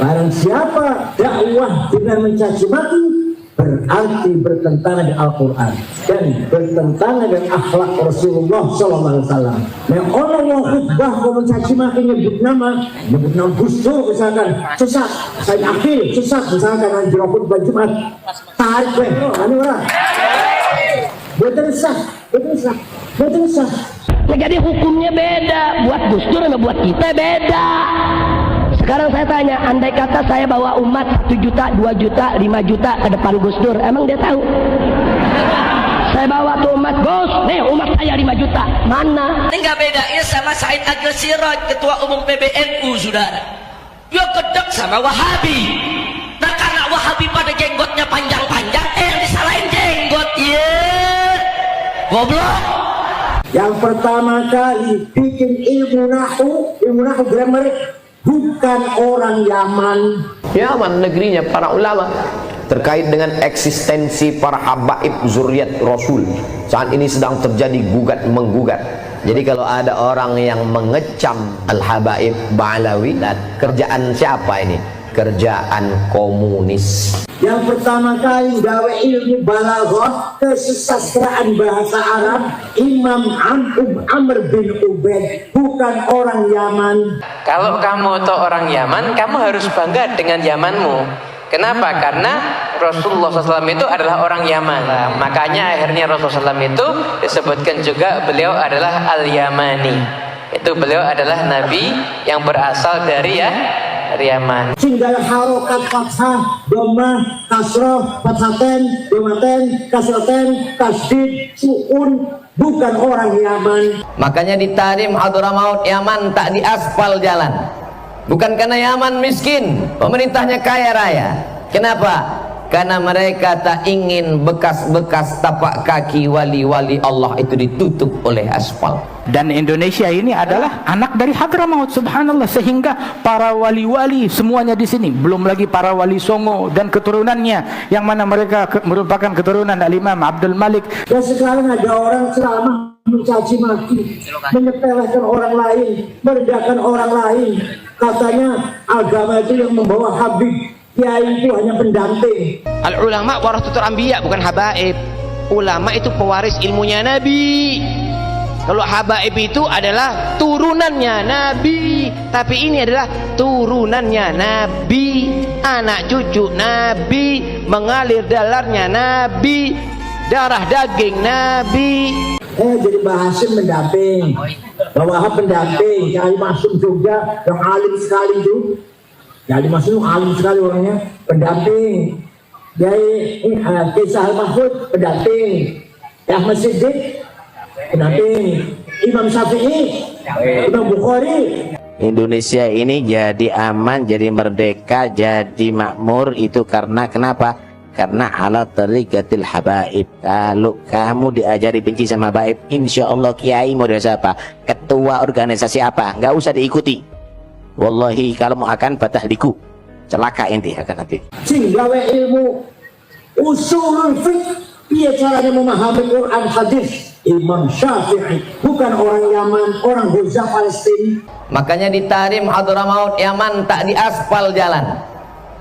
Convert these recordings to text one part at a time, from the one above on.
Barang siapa dakwah dengan mencaci maki berarti bertentangan dengan Al-Quran dan bertentangan dengan akhlak Rasulullah SAW. Yang orang yang khutbah kau mencaci maki nyebut nama Gus Dur misalkan, susah saya akhir, susah misalkan nanti khutbah Jumat tarik anu orang betul sah. Nah, jadi hukumnya beda, buat Gus Dur sama buat kita beda. Sekarang saya tanya, andai kata saya bawa umat 1 juta, 2 juta, 5 juta ke depan Gus Dur, emang dia tahu? Saya bawa tuh umat, Gus, nih umat saya 5 juta, mana? Ini nggak bedanya sama Said Agil Siraj, ketua umum PBNU, saudara. Dia gedek sama Wahabi. Nah karena Wahabi pada jenggotnya panjang-panjang, yang disalahin jenggot, goblok. Yang pertama kali bikin ilmu nahu grammar bukan orang Yaman. Yaman negerinya para ulama terkait dengan eksistensi para habaib zuriat Rasul. Saat ini sedang terjadi gugat menggugat. Jadi kalau ada orang yang mengecam al-habaib Ba'alawi, kerjaan siapa ini? Kerjaan komunis. Yang pertama kali gawe ilmu balaghah, kesusastraan bahasa Arab, Imam Amr bin Ubaid, bukan orang Yaman. Kalau kamu tuh orang Yaman, kamu harus bangga dengan Yamanmu. Kenapa? Karena Rasulullah SAW itu adalah orang Yaman. Makanya akhirnya Rasulullah SAW itu disebutkan juga beliau adalah Al-Yamani. Itu beliau adalah Nabi yang berasal dari Yaman. Tinggal harokat fathah, dhammah, kasroh, fathaten, dhammaten, kasroten, tasdid, sukun, bukan orang Yaman. Makanya di Tarim Hadramaut Yaman tak diaspal jalan. Bukan karena Yaman miskin, pemerintahnya kaya raya. Kenapa? Karena mereka tak ingin bekas-bekas tapak kaki wali-wali Allah itu ditutup oleh aspal. Dan Indonesia ini adalah anak dari Hadramaut, subhanallah, sehingga para wali-wali semuanya di sini, belum lagi para wali Songo dan keturunannya, yang mana mereka merupakan keturunan Al-Imam Abdul Malik. Dan sekarang ada orang ceramah mencaci maki, menyepelekan orang lain, merendahkan orang lain. Katanya agama itu yang membawa Habib, kiai itu hanya pendamping. Al-ulama warasatul anbiya, bukan habaib. Ulama itu pewaris ilmunya Nabi. Kalau habaib itu adalah turunannya Nabi, tapi ini adalah turunannya Nabi, anak cucu Nabi, mengalir dalarnya Nabi, darah daging Nabi. Jadi Bahasim mendamping, Wahab pendamping, Kiai Masum juga yang alim sekali itu. Kiai Masum alim sekali orangnya, pendamping. Kiai Kisah Mahfud pendamping. Ahmad Siddiq pendamping. Imam Syafi'i, Imam Bukhari. Indonesia ini jadi aman, jadi merdeka, jadi makmur itu karena kenapa? Karena ala tariqatil habaib. Kalau kamu diajari benci sama habaib, insya Allah kiai mau dari siapa, ketua organisasi apa, nggak usah diikuti. Wallahi kalau mau akan batahliku, celaka inti akan nanti. Gawe ilmu usulul fiqh, dia caranya memahami Quran hadis. Imam Syafi'i bukan orang Yaman, orang Gaza Palestina. Makanya di Tarim Hadramaut Yaman tak diaspal jalan.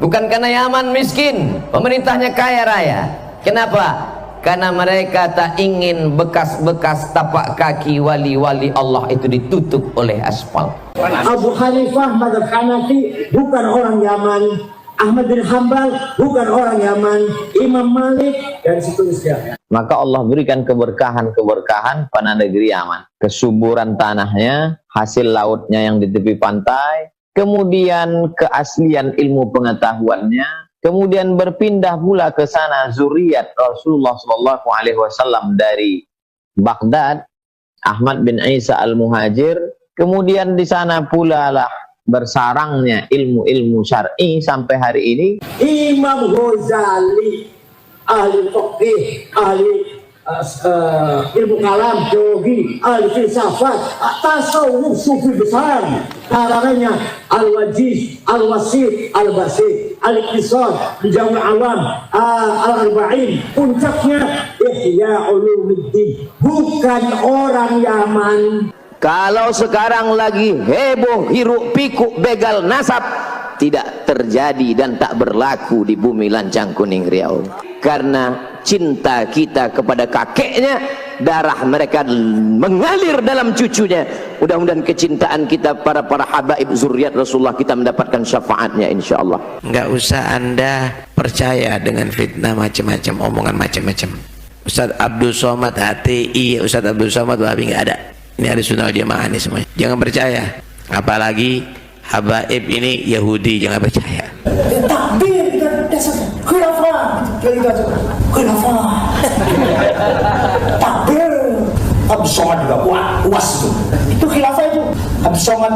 Bukan karena Yaman miskin, pemerintahnya kaya raya. Kenapa? Karena mereka tak ingin bekas-bekas tapak kaki wali-wali Allah itu ditutup oleh aspal. Abu Hanifah mazhab Hanafi bukan orang Yaman. Ahmad bin Hanbal bukan orang Yaman. Imam Malik dan seterusnya. Maka Allah berikan keberkahan pada negeri Yaman. Kesuburan tanahnya, hasil lautnya yang di tepi pantai, kemudian keaslian ilmu pengetahuannya, kemudian berpindah pula ke sana zuriat Rasulullah SAW dari Baghdad, Ahmad bin Isa al-Muhajir, kemudian di sana pula lah bersarangnya ilmu-ilmu syar'i sampai hari ini. Imam Ghazali, ahli fiqih, ahli ilmu kalam, teologi, ahli filsafat, tasawuf sufi besar, karangannya Al-Wajiz, Al-Wasit, Al-Basit, Al-Iqtisad, Bijamul Awam, Al-Arba'in, puncaknya Ihya Ulumuddin, bukan orang Yaman. Kalau sekarang lagi heboh hiruk pikuk begal nasab, tidak terjadi dan tak berlaku di bumi Lancang Kuning Riau. Karena cinta kita kepada kakeknya, darah mereka mengalir dalam cucunya. Mudah-mudahan kecintaan kita para habaib zuriat Rasulullah kita mendapatkan syafaatnya insyaallah. Nggak usah Anda percaya dengan fitnah macam-macam, omongan macam-macam. Ustaz Abdul Somad HTI, Ustaz Abdul Somad Wahabi, nggak ada. Ini ada sunnah jamaah ini semuanya. Jangan percaya. Apalagi habaib ini Yahudi, jangan percaya. Takbir khilafah, khilafah. Takbir. Abdul Somad juga UAS itu khilafah itu. Abdul Somad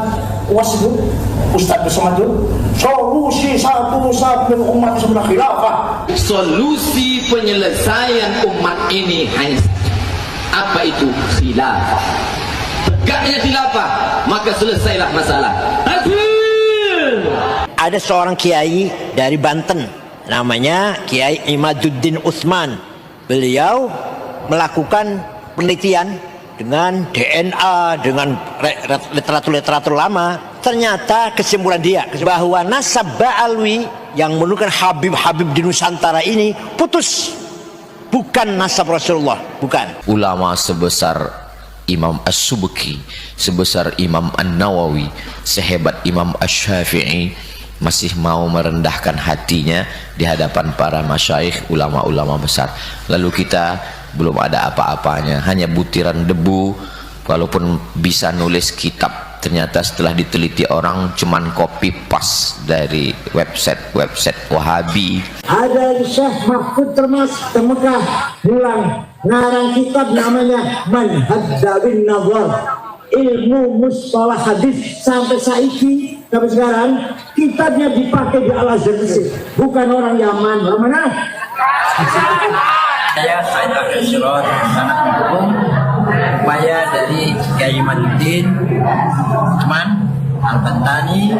UAS itu, Ustaz Abdul Somad itu solusi satu-satunya umat sebelah khilafah. Solusi penyelesaian umat ini hanya apa itu? Khilafah. Tegaknya khilafah, maka selesailah masalah. Ada seorang kiai dari Banten, namanya Kiai Imaduddin Utsman. Beliau melakukan penelitian dengan DNA, dengan literatur lama. Ternyata kesimpulan dia bahwa nasab Ba'alwi yang menunjukkan Habib-Habib di Nusantara ini putus, bukan nasab Rasulullah, bukan. Ulama sebesar Imam As-Subki, sebesar Imam An-Nawawi, sehebat Imam Asy-Syafi'i masih mau merendahkan hatinya di hadapan para masyaikh, ulama-ulama besar. Lalu kita belum ada apa-apanya, hanya butiran debu. Walaupun bisa nulis kitab, ternyata setelah diteliti orang cuman copy paste dari website Wahabi. Ada Syekh Mahfud termasuk Mekah bilang ngarang kitab namanya Manhaj bin Nazar, ilmu mustalah hadis. Sampai saiki, sampai sekarang kitabnya dipakai di Al-Azhar Mesir. Bukan orang Yaman. Orang mana? Saya Said Akhil Sirot, sangat mendukung upaya dari Kiai Imaduddin Utsman Al-Bantani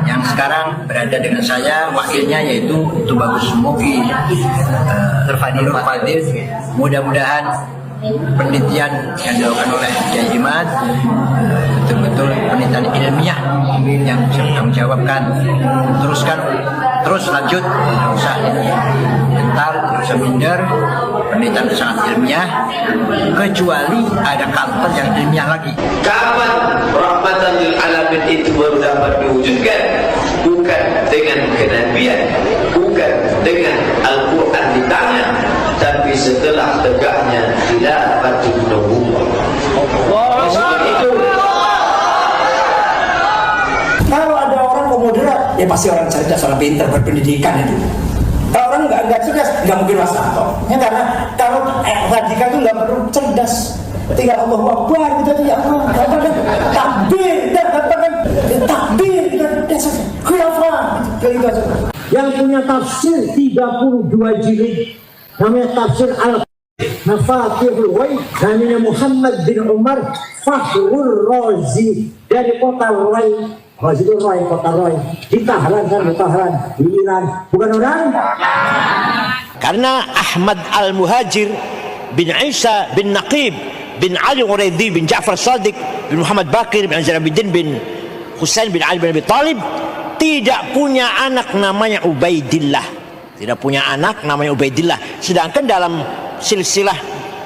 yang sekarang berada dengan saya, wakilnya yaitu Tubagus Muki Nur Fadil. Mudah-mudahan penelitian yang dilakukan oleh Kiai Imad betul-betul penelitian ilmiah yang bisa bertanggung jawabkan. Terus lanjut, tidak usah gentar, tidak usah minder. Penelitian sangat ilmiah, kecuali ada kalter yang ilmiah lagi. Kapan rahmatan lil alamin itu baru dapat diwujudkan? Bukan dengan kenabian, bukan dengan Al-Quran di tangan, tapi setelah tegaknya khilafatul nubuwwah. Itu. Kalau ada orang moderat, ya pasti orang cerdas, orang pintar, berpendidikan itu. Kalau orang nggak cerdas, nggak mungkin wasatah. Ya karena kalau radikal itu nggak perlu cerdas, tinggal Allahu Akbar gitu aja. Ya Allah, katakan takbir, katakan takbir, khilafah, gitu aja. Yang punya tafsir 32 jilid, namanya tafsir Al-Mafatihul Ghaib, namanya Muhammad bin Umar Fakhrul Razi dari kota Rai. Razi itu Rai, kota Rai. Di Tahran kan, di Tahran, di Iran. Bukan orang? Karena Ahmad Al-Muhajir bin Isa bin Naqib bin Ali Uraidi bin Ja'far Sadiq bin Muhammad Bakir bin Zainuddin bin Husain bin Ali bin Abi Talib tidak punya anak namanya Ubaidillah. Tidak punya anak namanya Ubaidillah. Sedangkan dalam silsilah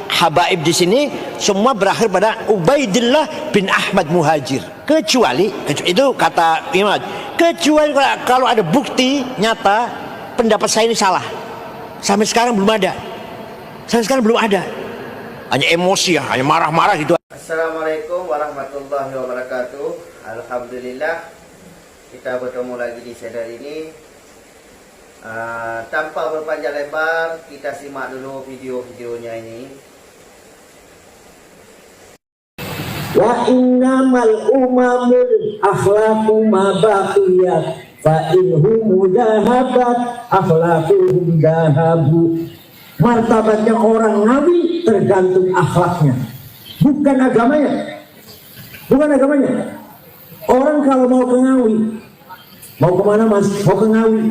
habaib di sini semua berakhir pada Ubaidillah bin Ahmad Muhajir. Kecuali itu kata Imam, kecuali kalau ada bukti nyata pendapat saya ini salah. Sampai sekarang belum ada. Hanya emosi ya, hanya marah-marah gitu. Assalamualaikum warahmatullahi wabarakatuh. Alhamdulillah kita bertemu lagi di channel ini. Tanpa berpanjang lebar, kita simak dulu video-videonya ini. Wa innamal umamul akhlaqu ma baqiyat fa inhum mudahabat akhlaquhum dahabu. Martabatnya orang nabi tergantung akhlaknya, bukan agamanya. Orang kalau mau ke Ngawi, mau kemana mas? Mau ke Ngawi.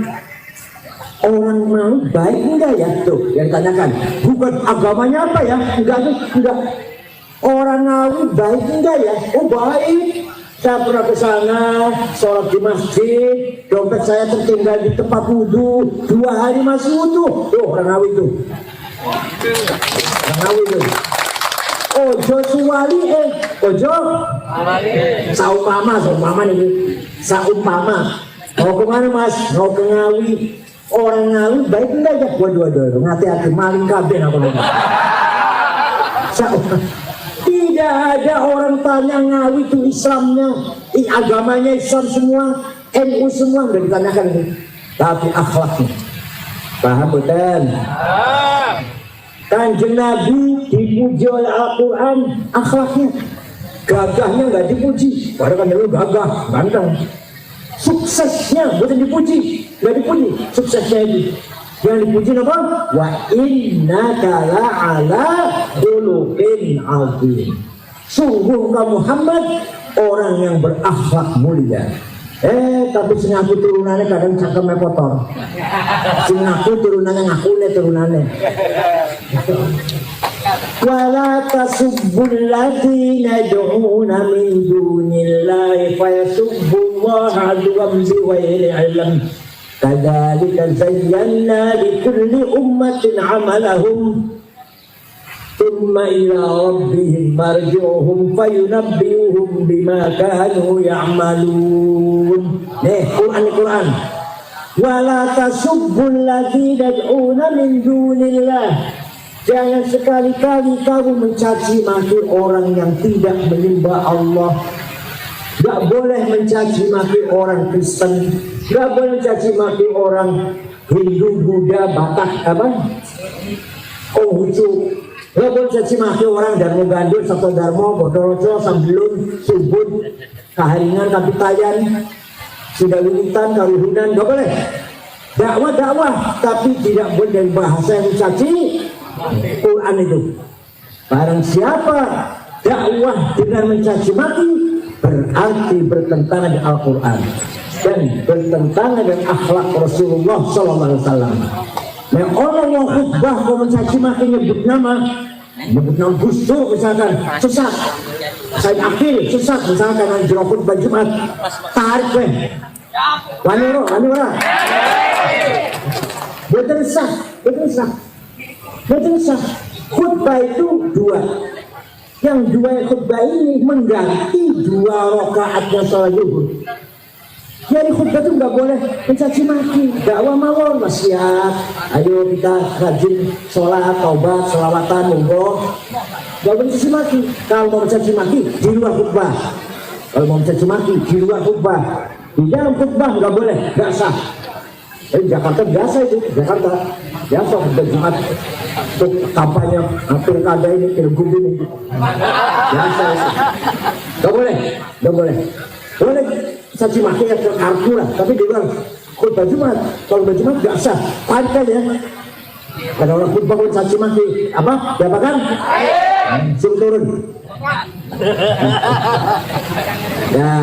Orang Ngawi baik enggak ya? Tuh yang ditanyakan. Bukan agamanya apa ya? Enggak. Orang Ngawi baik enggak ya? Oh baik. Saya pernah ke sana, sholat di masjid, dompet saya tertinggal di tempat wudhu, 2 hari masih utuh. Tuh, orang Ngawi itu. Orang Ngawi itu. Ojo suwali ojo. Saumpama nih. Saumpama. Mau kemana mas? Mau ke Ngawi. Orang Ngawi baik enggak ya? Waduh, hati-hati maling kabeh apa lagi. Tidak ada orang tanya Ngawi itu Islamnya, agamanya Islam semua, NU semua udah ditanyakan ini. Tapi akhlaknya, paham betul? Kanjeng Nabi dipuji oleh Al-Quran, akhlaknya, gagahnya nggak dipuji, padahal kan dulu gagah, ganteng. Suksesnya bukan dipuji, nggak dipuji, suksesnya itu. Yang dipuji apa? Wa innaka la'ala khuluqin 'azim. Sungguh kamu Muhammad orang yang berakhlak mulia. Tapi sing aku turunannya kadang cangkemnya kotor. Sing aku turunannya turunannya. Wala tasubbul ladzina yad'una min dunillahi fayasubbullaha adwan bighairi 'ilm. Kadzalika zayyana likulli ummatin 'amalahum thumma ila rabbihim marji'uhum fayunabbi'uhum bima kanu ya'malun. Quran. Wala tasubbul ladzina yad'una min dunillah. Jangan sekali-kali kamu mencaci maki orang yang tidak menyembah Allah. Gak boleh mencaci maki orang Kristen, gak boleh mencaci maki orang Hindu, Buddha, Batak, Konghucu. Gak boleh mencaci maki orang Darmo Gandul, Sabto Darmo, Bodorojo, Sambelun, Subud, Kaharingan, Kapitayan, Sidawinitan, Karuhunan. Gak boleh. Dakwah, tapi tidak boleh dari bahasa yang mencaci Quran itu. Barang siapa dakwah dengan mencaci maki, berarti bertentangan dengan Al-Quran dan bertentangan dengan akhlak Rasulullah SAW. Nah, orang yang khutbah kau mencaci maki nyebut nama Gus Dur misalkan, sesat. Said Akil, sesat misalkan, anjir khutbah Jumat, tarik weh. Wani ora. Betul sah. Khutbah itu 2. Yang 2 khutbah ini mengganti 2 rakaatnya sholat zuhur. Jadi khutbah itu nggak boleh mencaci maki, dakwah mawon mas siap. Ayo kita rajin sholat, taubat, sholawatan, monggo. Nggak boleh mencaci maki. Kalau mau mencaci maki di luar khutbah. Kalau mau mencaci maki di luar khutbah. Di dalam khutbah nggak boleh, nggak sah. Jakarta biasa itu, biasa khutbah Jumat. Untuk kampanye pilkada ini, pilgub ini biasa itu. Gak boleh caci maki ya kartu lah, tapi di luar khutbah Jumat. Kalau khutbah Jumat gak sah, tarik aja. Kalau orang khutbah pun caci maki, apa? Diapakan? Suruh turun. Ya.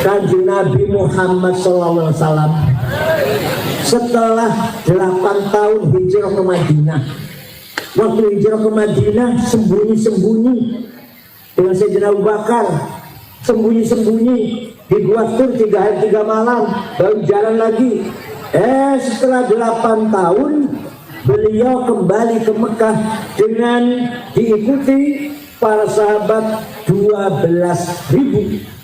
Kanjeng Nabi Muhammad SAW setelah 8 tahun hijrah ke Madinah. Waktu hijrah ke Madinah sembunyi-sembunyi dengan Sayyidina Abu Bakar, sembunyi-sembunyi di Gua Tur 3 hari 3 malam, baru jalan lagi. Setelah 8 tahun beliau kembali ke Mekah dengan diikuti para sahabat 12.000.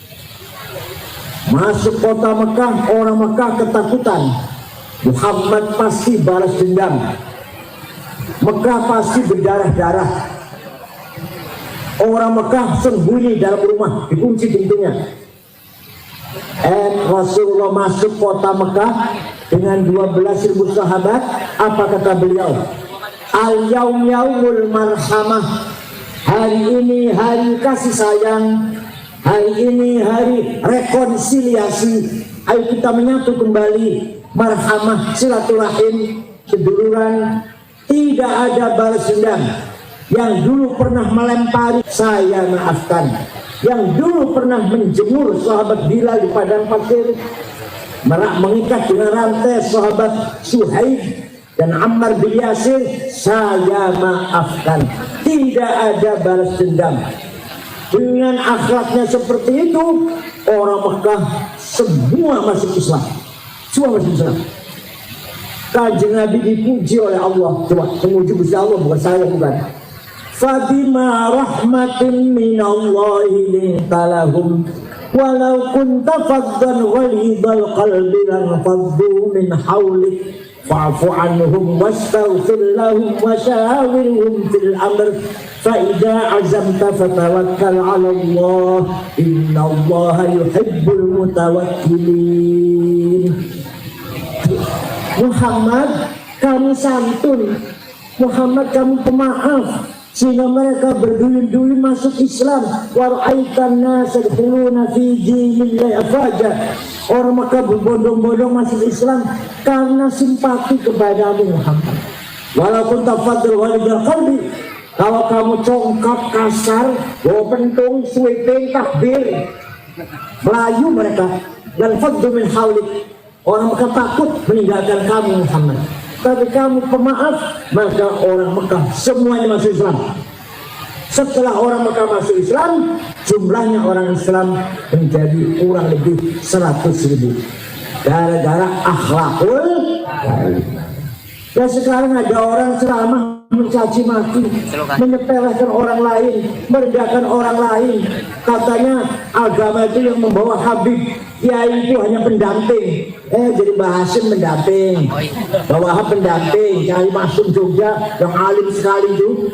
Masuk kota Mekah, orang Mekah ketakutan. Muhammad pasti balas dendam. Mekah pasti berdarah-darah. Orang Mekah sembunyi dalam rumah, dikunci pintunya. Rasulullah masuk kota Mekah dengan 12.000 sahabat. Apa kata beliau? Al-yaum yaumul marhamah. Hari ini hari kasih sayang. Hari ini hari rekonsiliasi. Ayo kita menyatu kembali. Marhamah, silaturahim, seduluran. Tidak ada balas dendam. Yang dulu pernah melempari, saya maafkan. Yang dulu pernah menjemur sahabat Bilal di padang pasir, mengikat dengan rantai sahabat Suhaib dan Ammar bin Yasir, saya maafkan. tidak ada balas dendam. Dengan akhlaknya seperti itu, orang Mekah semua masuk Islam. Semua masuk Islam. Kanjeng Nabi dipuji oleh Allah. Coba, memuji Gusti Allah, bukan saya, bukan. Fabima rahmatin minallahi lintalahum walau kunta faddan ghalidhal qalbi lan faddu min hawlik fa'fu anhum wastaghfir lahum wa shawirhum fil amr fa idza azamta fatawakkal 'ala Allah innallaha yuhibbul mutawakkilin. Muhammad, kamu santun. Muhammad, kamu pemaaf, sehingga mereka berduyun-duyun masuk Islam. Waraitan nas yadkhuluna fi dinillahi afwaja. Orang Mekah berbondong-bondong masuk Islam karena simpati kepadamu Muhammad. Walaupun tafadhal walidal qalbi, kalau kamu congkak kasar, bawa pentung, sweeping, takbir, melayu mereka, dan faddu min hawlik, orang Mekah takut meninggalkan kamu Muhammad. Tapi kamu pemaaf, maka orang Mekah semuanya masuk Islam. Setelah orang Mekah masuk Islam, jumlahnya orang Islam menjadi kurang lebih 100.000. Gara-gara akhlakul. Dan sekarang ada orang ceramah mencaci maki, menyepelekan orang lain, merendahkan orang lain. Katanya agama itu yang membawa Habib, kiai itu hanya pendamping. Jadi Bahasim pendamping, Bawahab pendamping, Kiai Masum Jogja yang alim sekali itu.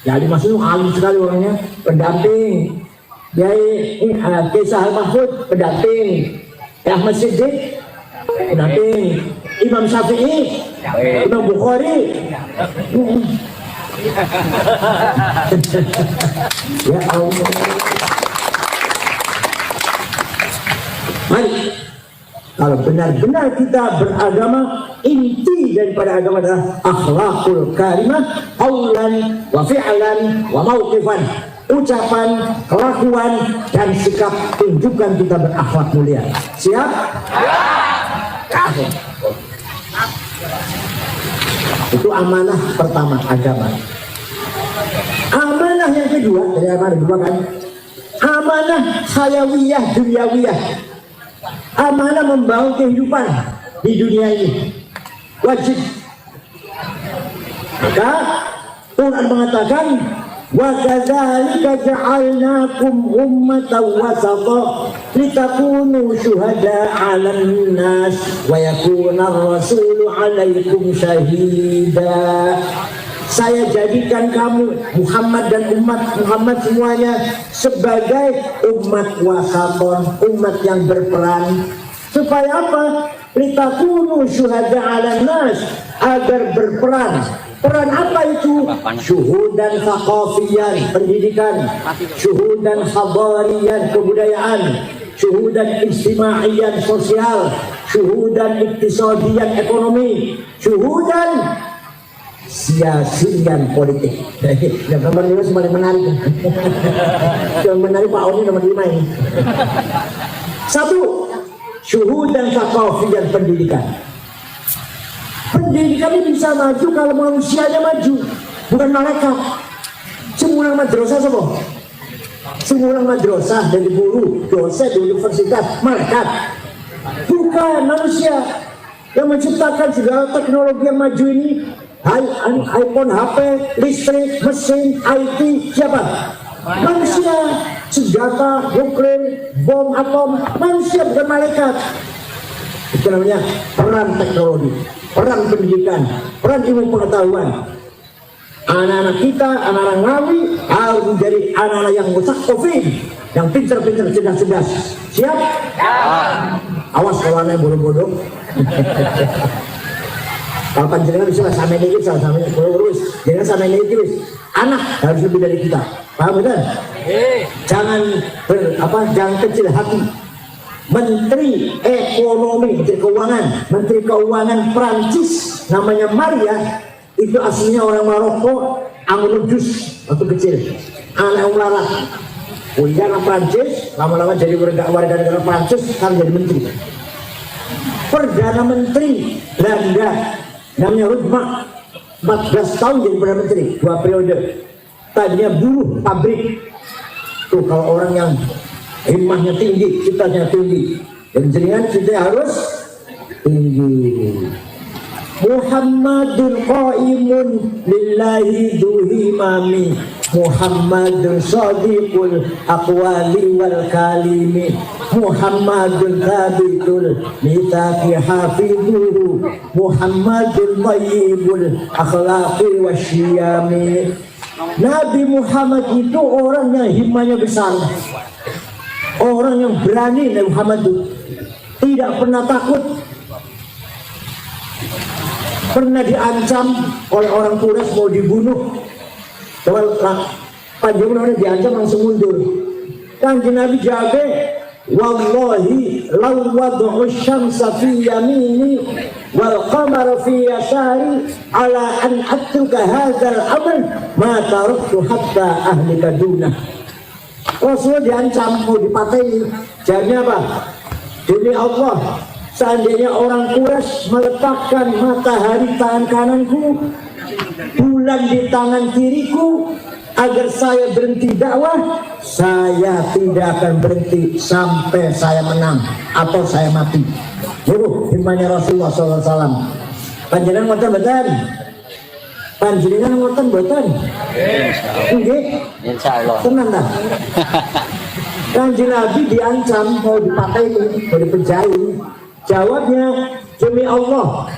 Kiai Masum alim sekali orangnya, pendamping. Kiai Sahal Mahfud pendamping. Ahmad Siddiq pendamping. Imam Syafi'i, Imam Bukhari. Ya Allah. Mari, kalau benar-benar kita beragama, inti daripada agama adalah akhlakul karimah, qaulan wa fi'lan wa mauqifan. Ucapan, kelakuan, dan sikap tunjukkan kita berakhlak mulia. Siap? Ya. Itu amanah pertama agama. Amanah yang kedua, dari amanah kedua kan, amanah hayawiyah dunyawiyah. Amanah membangun kehidupan di dunia ini wajib. Maka Quran mengatakan, wa kadzalika ja'alnakum ummatan wasata litakunu syuhada 'alan nas wa yakuna ar-rasulu 'alaikum syahida. Saya jadikan kamu Muhammad dan umat Muhammad semuanya sebagai umat wasaton, umat yang berperan. Supaya apa? Litakunu syuhada 'alan nas, agar berperan. Peran apa itu? Syuhudan thaqafiyan, pendidikan. Syuhudan hadariyan, kebudayaan. Syuhudan ijtimaiyan, sosial. Syuhudan iktisadiyan, ekonomi. Syuhudan siasiyan, politik. Yang nomor 5 paling menarik. Yang menarik Pak Oni nomor 5 ini. 1. Syuhudan thaqafiyan, pendidikan. Pendidikan ini bisa maju kalau manusianya maju, bukan malaikat. Semua madrasah semua. Semua madrasah dari guru, dosen di universitas, malaikat. Bukan manusia yang menciptakan segala teknologi yang maju ini. iPhone, HP, listrik, mesin, IT, siapa? Manusia. Senjata, nuklir, bom atom, manusia bukan malaikat. Itu namanya peran teknologi, peran pendidikan, peran ilmu pengetahuan. Anak-anak kita, anak-anak Ngawi harus menjadi anak-anak yang mutsaqafin, yang pintar-pintar, cerdas-cerdas. Siap? Ya. Awas kalau anak bodoh-bodoh. Kalau panjenengan bisa sama ini, sama ini terus, jangan sama ini terus. Anak harus lebih dari kita, paham betul? Jangan jangan kecil hati. Menteri Ekonomi, Menteri Keuangan Prancis namanya Maria, itu aslinya orang Maroko, Anglojus waktu kecil, anak melarat. Kuliah di Prancis, lama-lama jadi warga negara Prancis, kan jadi menteri. Perdana Menteri Belanda namanya Rutma, 14 tahun jadi Perdana Menteri, 2 periode. tadinya buruh pabrik. Tuh kalau orang yang himmahnya tinggi, citanya tinggi, dan jenengan citanya harus tinggi. Muhammadun qaimun lillahi duhimami, Muhammadun sadiqul aqwali wal kalimi, Muhammadun thabitul mithaqi hafidhuhu, Muhammadun thayyibul akhlaqi wasyiyami. Nabi Muhammad itu orang yang himmahnya besar, orang yang berani. Nabi Muhammad itu tidak pernah takut. Pernah diancam oleh orang Quraisy mau dibunuh, panjangnya diancam langsung mundur. Kanjeng Nabi jaga, wallahi law wad'u syamsa fi yamini wal qamara fi yasari ala an atruka hadzal amal ma taraktu hatta ahlika dunah. Rasul diancam mau dipatahi, jawabnya apa? Demi Allah, seandainya orang Quraisy meletakkan matahari tangan kananku, bulan di tangan kiriku, agar saya berhenti dakwah, saya tidak akan berhenti sampai saya menang atau saya mati. Itu himmahnya Rasulullah SAW. Panjenengan ngoten mboten? Panjenengan ngoten mboten? Nggih. Insyaallah. Tenan ta? Kanjeng Nabi diancam mau dipatahi, mau dipenjara. Jawabnya, demi Allah,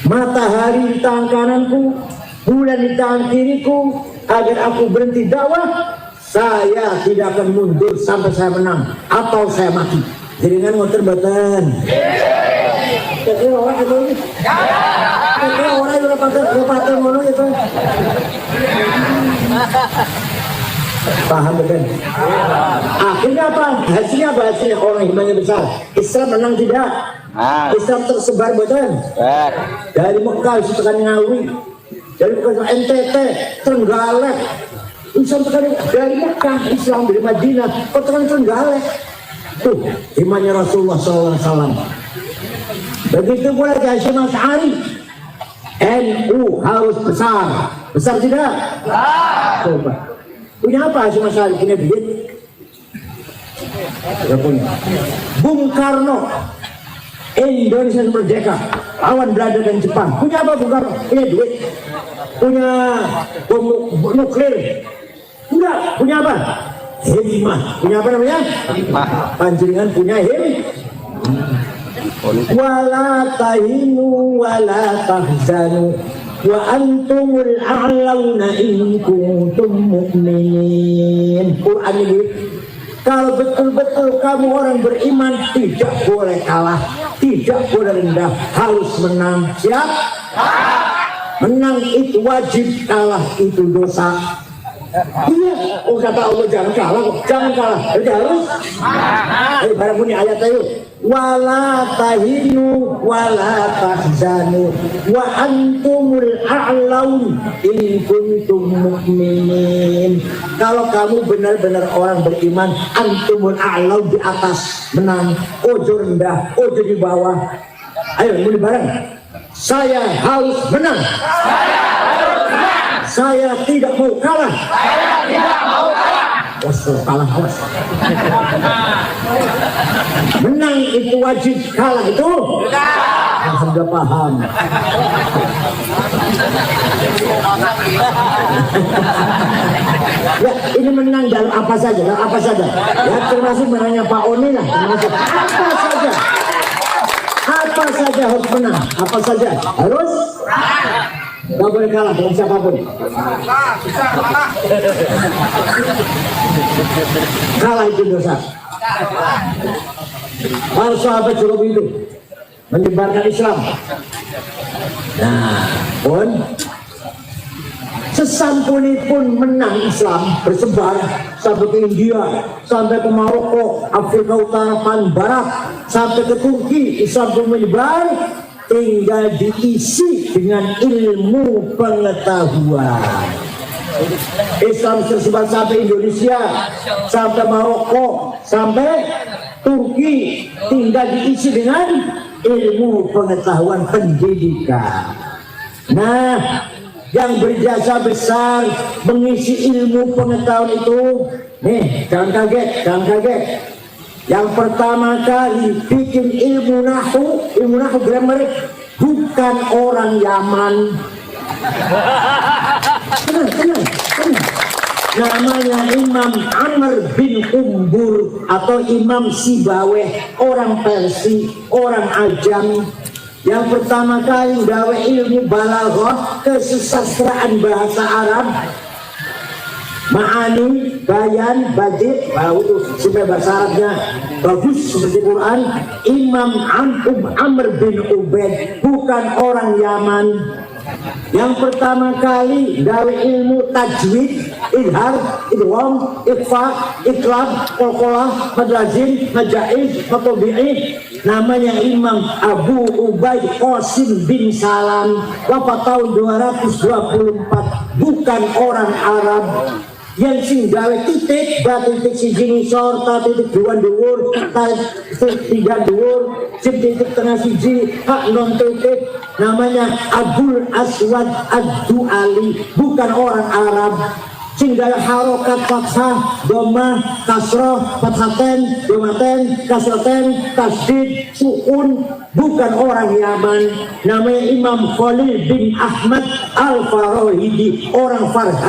matahari di tangan kananku, bulan di tangan kiriku, agar aku berhenti dakwah, saya tidak akan mundur sampai saya menang atau saya mati. Jadi kan ngoten mboten? Jadi orang itu ini. Jadi orang itu lepas ngono itu. Paham betul? Akhirnya apa? Hasilnya apa? Hasilnya orang himmahnya besar. Islam menang tidak? Islam tersebar betul? Dari Mekah tekan Ngawi, dari NTT, Trenggalek, Islam tekan dari Mekah, Islam dari Madinah, tekan Trenggalek. Tuh himmahnya Rasulullah SAW. Begitu pula Hasyim Asy'ari. NU harus besar, besar tidak? Coba. Punya apa Hasyim Asy'ari? Punya duit? Tidak punya. Bung Karno, Indonesia merdeka, lawan Belanda dan Jepang. Punya apa Bung Karno? Punya duit? Punya bom nuklir? Enggak. Punya apa? Himmah. Punya apa namanya? Panjenengan punya wala tahinu wala tahzanu wa antumul a'launa in kuntum mu'minin. Quran ini, kalau betul-betul kamu orang beriman, tidak boleh kalah, tidak boleh rendah, harus menang. Siap? Menang itu wajib, kalah itu dosa. Iya, oh kata Allah jangan kalah, jangan kalah, jadi harus. Barang punya ayat ayo. Wala tahinu wala tahzanu wa antumul a'laun in kuntum mu'minin. Kalau kamu benar-benar orang beriman, antumul a'laun, di atas, menang, ojo rendah, ojo di bawah. Ayo mulai bareng. Saya harus menang. Saya tidak mau kalah. Kalah awas. Menang itu wajib, kalah itu sudah paham. Ya, ini menang dalam apa saja, ya, termasuk menangnya Pak Oni lah, termasuk apa saja harus menang, apa saja harus. Gak boleh kalah dengan siapapun. Kalah itu dosa. Para sahabat juga begitu, menyebarkan Islam. Nah, pun sesampunipun menang Islam, bersebar sampai ke India, sampai ke Maroko, Afrika Utara, paling barat, sampai ke Turki, Islam pun menyebar. Tinggal diisi dengan ilmu pengetahuan. Islam tersebar sampai Indonesia, sampai Maroko, sampai Turki. Tinggal diisi dengan ilmu pengetahuan pendidikan. Nah, yang berjasa besar mengisi ilmu pengetahuan itu. Nih, jangan kaget. Yang pertama kali bikin ilmu nahu grammar bukan orang Yaman. Tenang. Namanya Imam Amr bin Umbur atau Imam Sibaweh, orang Persia, orang Ajam. Yang pertama kali gawe ilmu balaghah, kesusastraan bahasa Arab, ma'ani, bayan, badi, itu supaya bahasa Arabnya bagus seperti Quran. Imam Amr bin Ubaid, bukan orang Yaman. Yang pertama kali gawe ilmu tajwid, idhar, idgham, ikhfa, iqlab, qalqalah, madlazim, majaiz, matobi'i, namanya Imam Abu Ubaid Qasim bin Salam, wafat tahun 224, bukan orang Arab. Yang sing gawe titik, titik siji ngisor, titik dua dhuwur, titik tiga dhuwur, titik tengah siji, hak non titik, namanya Abdul Aswad Ad-Du'ali, bukan orang Arab. Sing gawe harokat fathah, dhammah, kasroh, fathaten, dhammaten, kasroten, tasdid, sukun, bukan orang Yaman. Namanya Imam Khalil bin Ahmad Al-Farahidi, orang Farhad.